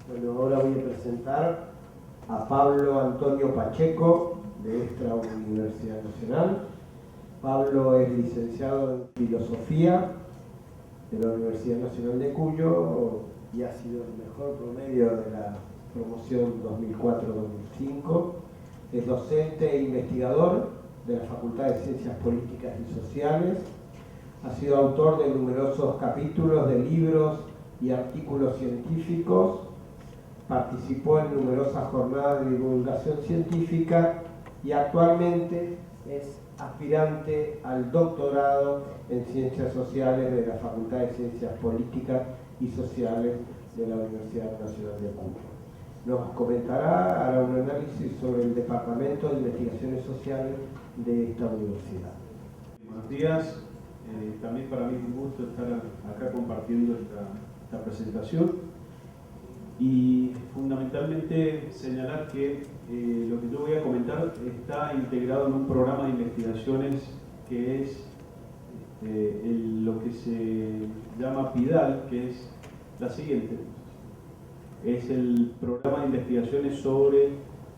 Bueno, ahora voy a presentar a Pablo Antonio Pacheco, de esta Universidad Nacional. Pablo es licenciado en Filosofía de la Universidad Nacional de Cuyo y ha sido el mejor promedio de la promoción 2004-2005. Es docente e investigador de la Facultad de Ciencias Políticas y Sociales. Ha sido autor de numerosos capítulos de libros y artículos científicos. Participó en numerosas jornadas de divulgación científica y actualmente es aspirante al doctorado en Ciencias Sociales de la Facultad de Ciencias Políticas y Sociales de la Universidad Nacional de Cuyo. Nos comentará, hará un análisis sobre el Departamento de Investigaciones Sociales de esta universidad. Buenos días, también para mí es un gusto estar acá compartiendo esta presentación. Y fundamentalmente señalar que lo que yo voy a comentar está integrado en un programa de investigaciones que es lo que se llama PIDAL, que es la siguiente. Es el programa de investigaciones sobre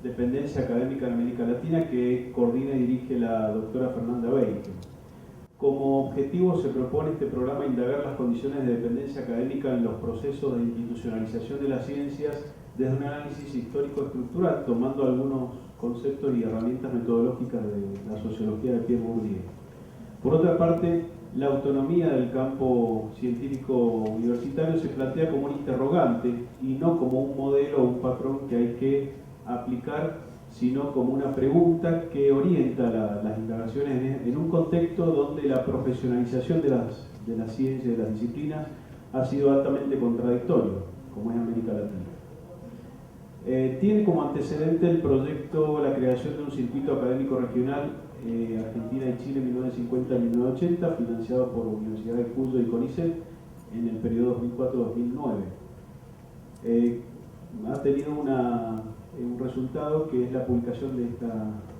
dependencia académica en América Latina que coordina y dirige la doctora Fernanda Beike. Como objetivo se propone este programa indagar las condiciones de dependencia académica en los procesos de institucionalización de las ciencias desde un análisis histórico-estructural, tomando algunos conceptos y herramientas metodológicas de la sociología de Pierre Bourdieu. Por otra parte, la autonomía del campo científico universitario se plantea como un interrogante y no como un modelo o un patrón que hay que aplicar, sino como una pregunta que orienta las indagaciones en un contexto donde la profesionalización de las ciencias y de las disciplinas ha sido altamente contradictorio, como es América Latina. Tiene como antecedente el proyecto la creación de un circuito académico regional Argentina y Chile 1950-1980, financiado por la Universidad de Cuyo y CONICET en el periodo 2004-2009. Ha tenido un resultado que es la publicación de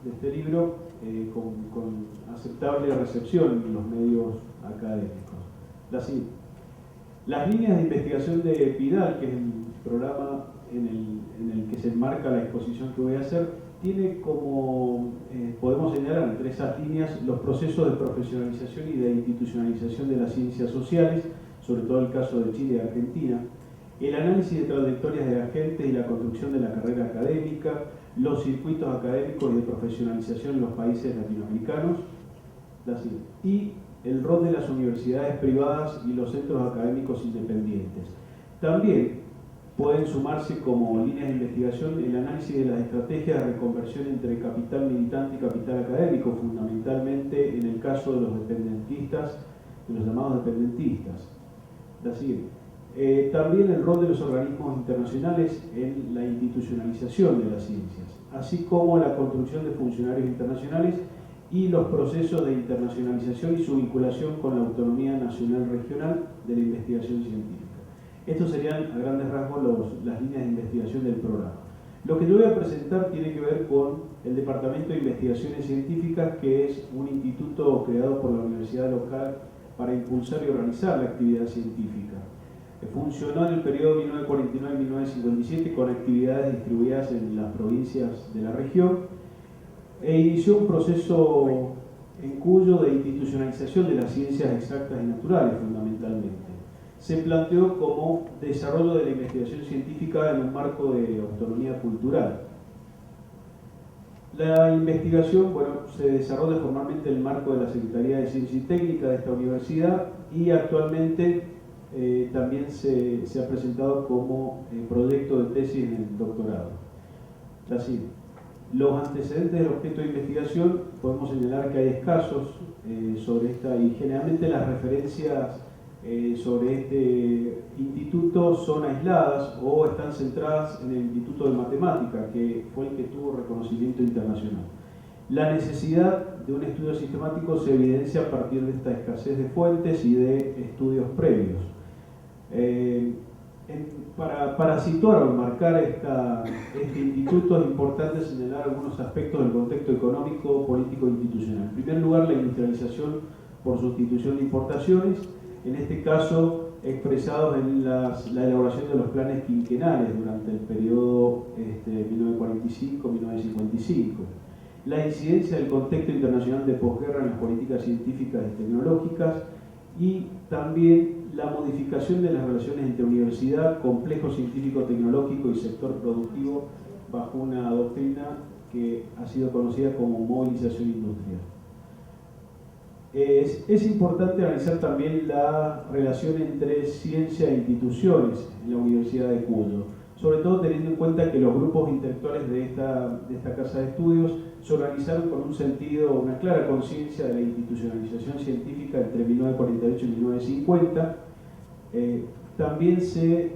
este libro con aceptable recepción en los medios académicos. Las líneas de investigación de PIDAL, que es el programa en el que se enmarca la exposición que voy a hacer, tiene como, podemos señalar entre esas líneas, los procesos de profesionalización y de institucionalización de las ciencias sociales, sobre todo el caso de Chile y Argentina, el análisis de trayectorias de agentes y la construcción de la carrera académica, los circuitos académicos y de profesionalización en los países latinoamericanos, y el rol de las universidades privadas y los centros académicos independientes. También pueden sumarse como líneas de investigación el análisis de las estrategias de reconversión entre capital militante y capital académico, fundamentalmente en el caso de los dependentistas, de los llamados dependentistas. También el rol de los organismos internacionales en la institucionalización de las ciencias, así como la construcción de funcionarios internacionales y los procesos de internacionalización y su vinculación con la autonomía nacional regional de la investigación científica. Estos serían a grandes rasgos las líneas de investigación del programa. Lo que yo voy a presentar tiene que ver con el Departamento de Investigaciones Científicas, que es un instituto creado por la universidad local para impulsar y organizar la actividad científica. Funcionó en el periodo 1949-1957 con actividades distribuidas en las provincias de la región e inició un proceso en Cuyo de institucionalización de las ciencias exactas y naturales fundamentalmente. Se planteó como desarrollo de la investigación científica en un marco de autonomía cultural. La investigación se desarrolla formalmente en el marco de la Secretaría de Ciencia y Técnica de esta universidad y actualmente también se ha presentado como proyecto de tesis en el doctorado. Los antecedentes del objeto de investigación podemos señalar que hay escasos sobre esta, y generalmente las referencias sobre este instituto son aisladas o están centradas en el Instituto de Matemática, que fue el que tuvo reconocimiento internacional. La necesidad de un estudio sistemático se evidencia a partir de esta escasez de fuentes y de estudios previos. Para situar o enmarcar este instituto es importante señalar algunos aspectos del contexto económico, político e institucional. En primer lugar, la industrialización por sustitución de importaciones. En este caso, expresados en la elaboración de los planes quinquenales durante el periodo 1945-1955. La incidencia del contexto internacional de posguerra en las políticas científicas y tecnológicas, y también la modificación de las relaciones entre universidad, complejo científico-tecnológico y sector productivo bajo una doctrina que ha sido conocida como movilización industrial. Es importante analizar también la relación entre ciencia e instituciones en la Universidad de Cuyo, sobre todo teniendo en cuenta que los grupos intelectuales de esta casa de estudios se organizaron con un sentido, una clara conciencia de la institucionalización científica entre 1948 y 1950. También se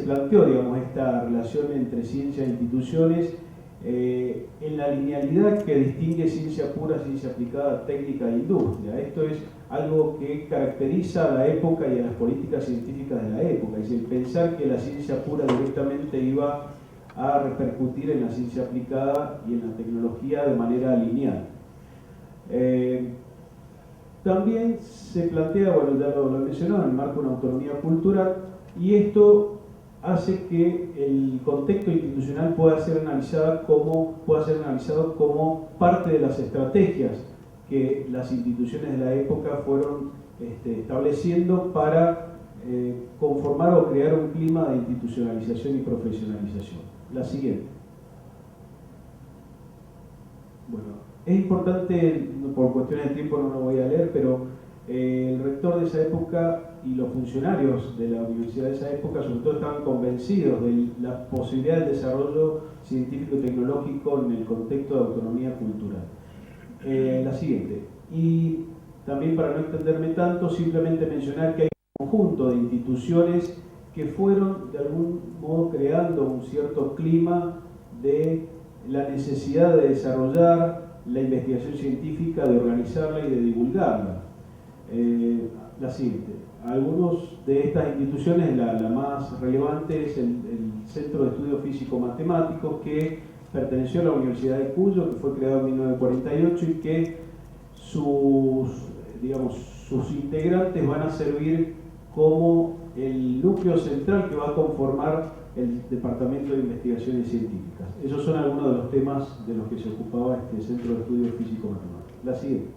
planteó, digamos, esta relación entre ciencia e instituciones en la linealidad que distingue ciencia pura, ciencia aplicada, técnica e industria. Esto es algo que caracteriza a la época y a las políticas científicas de la época, es decir, pensar que la ciencia pura directamente iba a repercutir en la ciencia aplicada y en la tecnología de manera lineal. También se plantea, bueno, ya lo he mencionado, en el marco de una autonomía cultural, y esto hace que el contexto institucional pueda ser analizado como parte de las estrategias que las instituciones de la época fueron estableciendo para conformar o crear un clima de institucionalización y profesionalización. La siguiente. Bueno, es importante, por cuestiones de tiempo no lo voy a leer, pero el rector de esa época y los funcionarios de la universidad de esa época sobre todo estaban convencidos de la posibilidad del desarrollo científico y tecnológico en el contexto de autonomía cultural. La siguiente. Y también, para no extenderme tanto, simplemente mencionar que hay un conjunto de instituciones que fueron de algún modo creando un cierto clima de la necesidad de desarrollar la investigación científica, de organizarla y de divulgarla. La siguiente. Algunos de estas instituciones, la más relevante es el Centro de Estudios Físico-Matemáticos, que perteneció a la Universidad de Cuyo, que fue creado en 1948 y que sus integrantes van a servir como el núcleo central que va a conformar el Departamento de Investigaciones Científicas. Esos son algunos de los temas de los que se ocupaba este Centro de Estudios Físico-Matemáticos. La siguiente.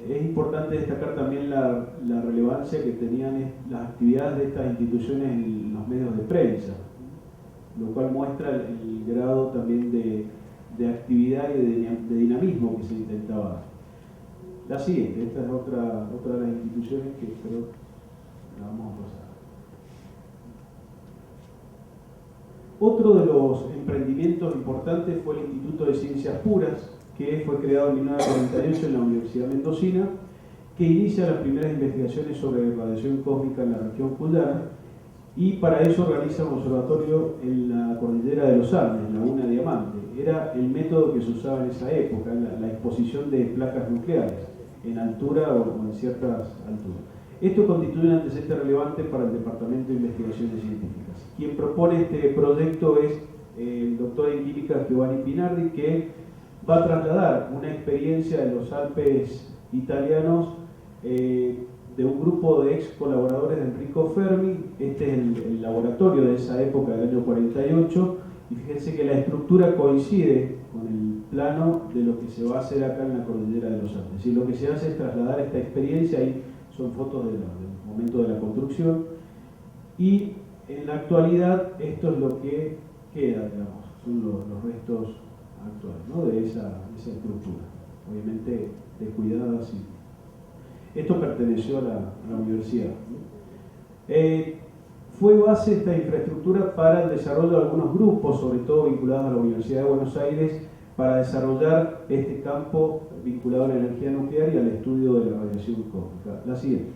Es importante destacar también la relevancia que tenían las actividades de estas instituciones en los medios de prensa, lo cual muestra el grado también de actividad y de dinamismo que se intentaba dar. La siguiente, esta es otra de las instituciones que creo que la vamos a pasar. Otro de los emprendimientos importantes fue el Instituto de Ciencias Puras, que fue creado en 1948 en la Universidad Mendocina, que inicia las primeras investigaciones sobre radiación cósmica en la región cuyana, y para eso realiza un observatorio en la cordillera de los Andes, en Laguna Diamante. Era el método que se usaba en esa época, la exposición de placas nucleares en altura o en ciertas alturas. Esto constituye un antecedente relevante para el Departamento de Investigaciones Científicas. Quien propone este proyecto es el doctor en química Giovanni Pinardi, que va a trasladar una experiencia de los Alpes italianos de un grupo de ex colaboradores de Enrico Fermi. Este es el laboratorio de esa época, del año 48, y fíjense que la estructura coincide con el plano de lo que se va a hacer acá en la cordillera de los Andes. Es decir, lo que se hace es trasladar esta experiencia, ahí son fotos del momento de la construcción, y en la actualidad esto es lo que queda, digamos, son los restos actuales, ¿no?, de esa estructura, obviamente descuidada. Sí. Esto perteneció a la universidad, ¿no? Fue base esta infraestructura para el desarrollo de algunos grupos, sobre todo vinculados a la Universidad de Buenos Aires, para desarrollar este campo vinculado a la energía nuclear y al estudio de la radiación cósmica. La siguiente.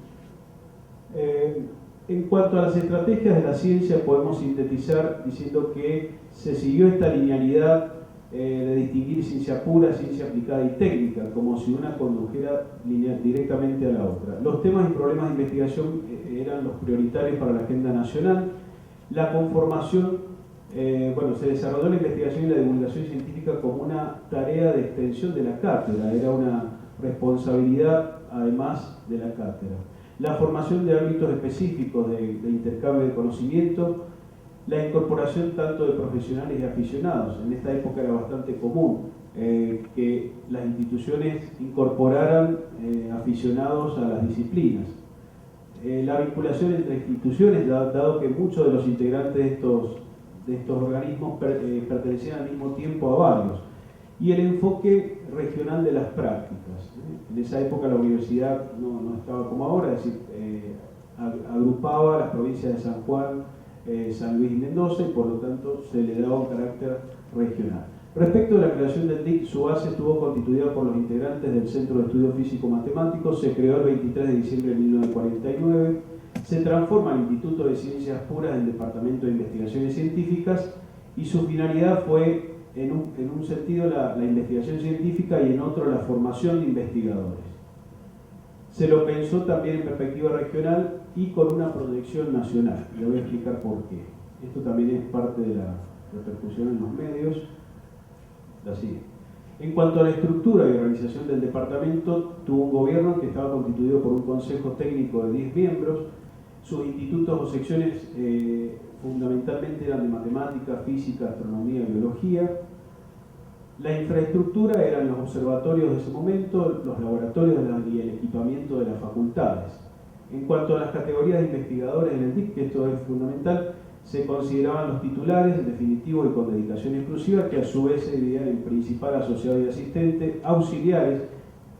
En cuanto a las estrategias de la ciencia, podemos sintetizar diciendo que se siguió esta linealidad de distinguir ciencia pura, ciencia aplicada y técnica, como si una condujera directamente a la otra. Los temas y problemas de investigación eran los prioritarios para la agenda nacional. La conformación, se desarrolló la investigación y la divulgación científica como una tarea de extensión de la cátedra, era una responsabilidad además de la cátedra. La formación de ámbitos específicos de intercambio de conocimiento, la incorporación tanto de profesionales y aficionados. En esta época era bastante común que las instituciones incorporaran aficionados a las disciplinas. La vinculación entre instituciones, dado que muchos de los integrantes de estos organismos pertenecían al mismo tiempo a varios. Y el enfoque regional de las prácticas. En esa época la universidad no estaba como ahora, es decir, agrupaba las provincias de San Juan, San Luis y Mendoza, y por lo tanto se le daba un carácter regional. Respecto de la creación del DIC, su base estuvo constituida por los integrantes del Centro de Estudios Físico-Matemáticos, se creó el 23 de diciembre de 1949, se transforma en Instituto de Ciencias Puras del Departamento de Investigaciones Científicas y su finalidad fue, en un sentido, la investigación científica y en otro la formación de investigadores. Se lo pensó también en perspectiva regional y con una proyección nacional. Le voy a explicar por qué. Esto también es parte de la repercusión en los medios. La sigue. En cuanto a la estructura y organización del departamento, tuvo un gobierno que estaba constituido por un consejo técnico de 10 miembros. Sus institutos o secciones fundamentalmente eran de matemática, física, astronomía y biología. La infraestructura eran los observatorios de ese momento, los laboratorios y el equipamiento de las facultades. En cuanto a las categorías de investigadores en el DIC, que esto es fundamental, se consideraban los titulares, definitivos y con dedicación exclusiva, que a su vez se dividían en principal, asociado y asistente, auxiliares,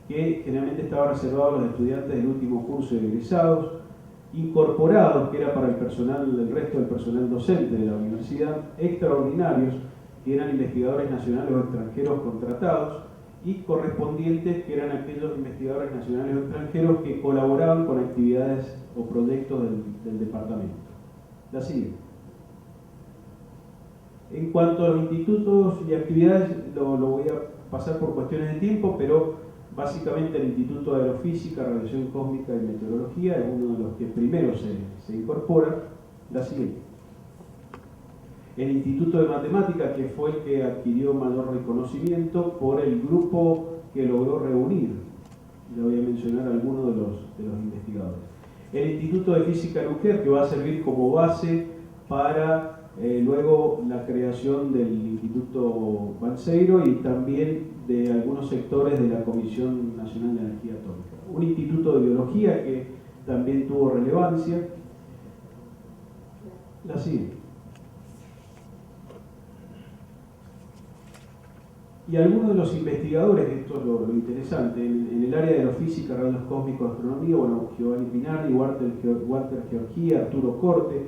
que generalmente estaban reservados a los estudiantes del último curso de egresados, incorporados, que era para el resto del personal docente de la universidad, extraordinarios, que eran investigadores nacionales o extranjeros contratados, y correspondientes, que eran aquellos investigadores nacionales o extranjeros que colaboraban con actividades o proyectos del departamento. La sigue. En cuanto a los institutos y actividades, lo voy a pasar por cuestiones de tiempo, pero básicamente el Instituto de Aerofísica, Radiación Cósmica y Meteorología es uno de los que primero se incorpora. La siguiente. El Instituto de Matemática, que fue el que adquirió mayor reconocimiento por el grupo que logró reunir. Le voy a mencionar algunos de los investigadores. El Instituto de Física Nuclear, que va a servir como base para luego la creación del Instituto Balseiro y también de algunos sectores de la Comisión Nacional de Energía Atómica. Un Instituto de Biología que también tuvo relevancia. La siguiente. Y algunos de los investigadores, esto es lo interesante, en el área de aerofísica, rayos cósmicos, astronomía, bueno, Giovanni Pinardi, Walter Georgia, Arturo Corte,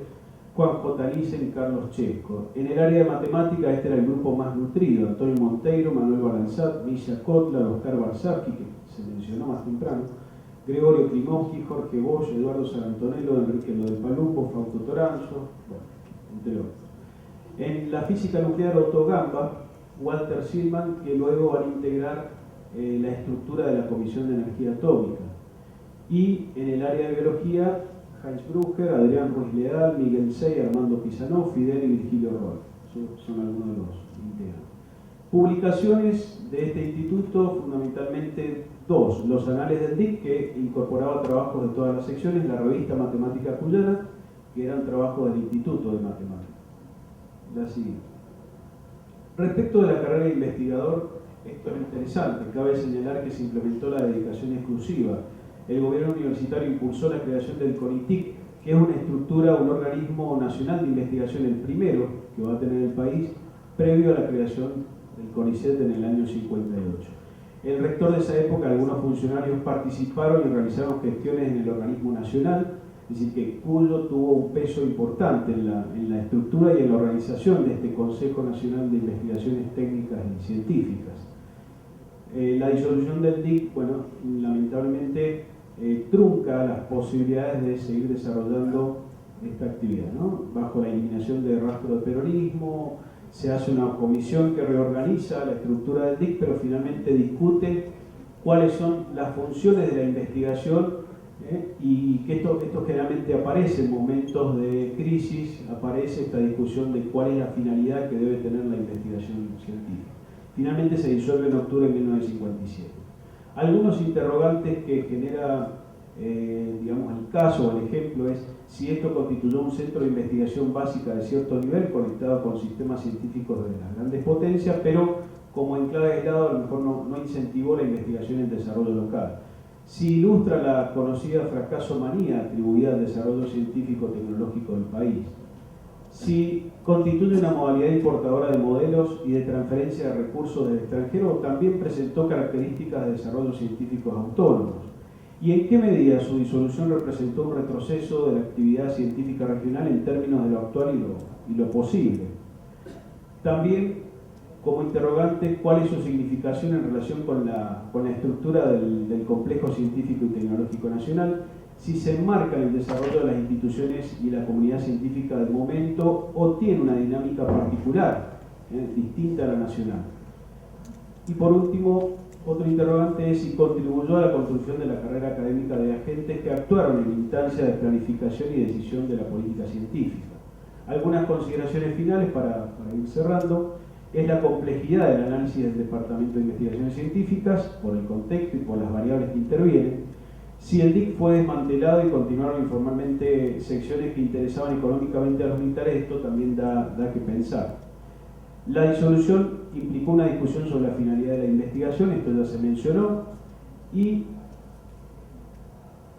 Juan J. Lissen, Carlos Chesco. En el área de matemática, este era el grupo más nutrido: Antonio Monteiro, Manuel Balanzat, Misha Kotler, Oscar Barzaki, que se mencionó más temprano, Gregorio Klimovsky, Jorge Bosch, Eduardo Sarantonello, Enrique Lo del Palumbo, Fausto Toranzo, bueno, entre otros. En la física nuclear, Otto Gamba, Walter Silman, que luego van a integrar la estructura de la Comisión de Energía Atómica. Y en el área de biología, Heinz Brugger, Adrián Ruiz Leal, Miguel Sey, Armando Pisanov, Fidel y Virgilio Roll. Son algunos de los integrantes. Publicaciones de este instituto, fundamentalmente dos: los Anales del DIC, que incorporaba trabajos de todas las secciones, la revista Matemática Cuyana, que eran trabajos del Instituto de Matemáticas. La siguiente. Respecto de la carrera de investigador, esto es interesante. Cabe señalar que se implementó la dedicación exclusiva. El gobierno universitario impulsó la creación del CONITIC, que es una estructura, un organismo nacional de investigación, el primero que va a tener el país, previo a la creación del CONICET en el año 58. El rector de esa época, algunos funcionarios participaron y realizaron gestiones en el organismo nacional, es decir, que Cuyo tuvo un peso importante en la estructura y en la organización de este Consejo Nacional de Investigaciones Técnicas y Científicas. La disolución del DIC, bueno, lamentablemente trunca las posibilidades de seguir desarrollando esta actividad, ¿no? Bajo la eliminación de rastro de peronismo, se hace una comisión que reorganiza la estructura del DIC, pero finalmente discute cuáles son las funciones de la investigación. Y que esto generalmente aparece en momentos de crisis, aparece esta discusión de cuál es la finalidad que debe tener la investigación científica. Finalmente se disuelve en octubre de 1957. Algunos interrogantes que genera, digamos, el caso o el ejemplo es si esto constituyó un centro de investigación básica de cierto nivel conectado con sistemas científicos de las grandes potencias, pero como en clave aislado a lo mejor no incentivó la investigación y el desarrollo local. Si ilustra la conocida fracaso manía atribuida al desarrollo científico-tecnológico del país. Si constituye una modalidad importadora de modelos y de transferencia de recursos del extranjero, también presentó características de desarrollo científicos autónomos. ¿Y en qué medida su disolución representó un retroceso de la actividad científica regional en términos de lo actual y lo posible? También, como interrogante, ¿cuál es su significación en relación con la estructura del complejo científico y tecnológico nacional? Si se enmarca en el desarrollo de las instituciones y la comunidad científica del momento o tiene una dinámica particular, distinta a la nacional. Y por último, otro interrogante es si contribuyó a la construcción de la carrera académica de agentes que actuaron en instancias de planificación y decisión de la política científica. Algunas consideraciones finales para ir cerrando es la complejidad del análisis del Departamento de Investigaciones Científicas por el contexto y por las variables que intervienen. Si el DIC fue desmantelado y continuaron informalmente secciones que interesaban económicamente a los militares, esto también da que pensar. La disolución implicó una discusión sobre la finalidad de la investigación, esto ya se mencionó, y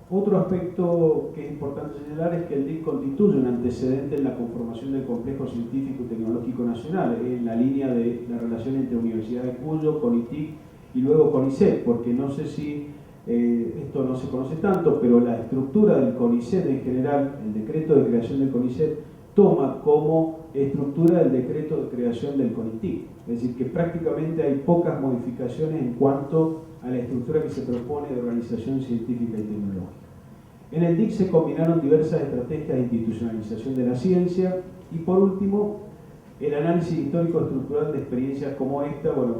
otro aspecto que es importante señalar es que el DIC constituye un antecedente en la conformación del complejo científico y tecnológico nacional, en la línea de la relación entre Universidad de Cuyo, CONITIC y luego CONICET, porque no sé si esto no se conoce tanto, pero la estructura del CONICET en general, el decreto de creación del CONICET, toma como estructura el decreto de creación del CONITIC. Es decir, que prácticamente hay pocas modificaciones en cuanto a la estructura que se propone de organización científica y tecnológica. En el DIC se combinaron diversas estrategias de institucionalización de la ciencia y, por último, el análisis histórico estructural de experiencias como esta, bueno,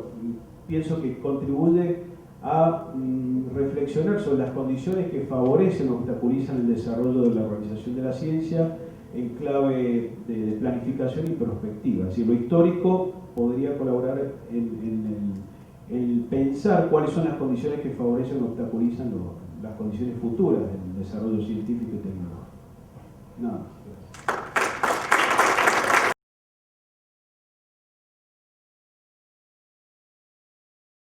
pienso que contribuye a reflexionar sobre las condiciones que favorecen o obstaculizan el desarrollo de la organización de la ciencia en clave de planificación y prospectiva. Es decir, lo histórico podría colaborar en pensar cuáles son las condiciones que favorecen o obstaculizan las condiciones futuras del desarrollo científico y tecnológico.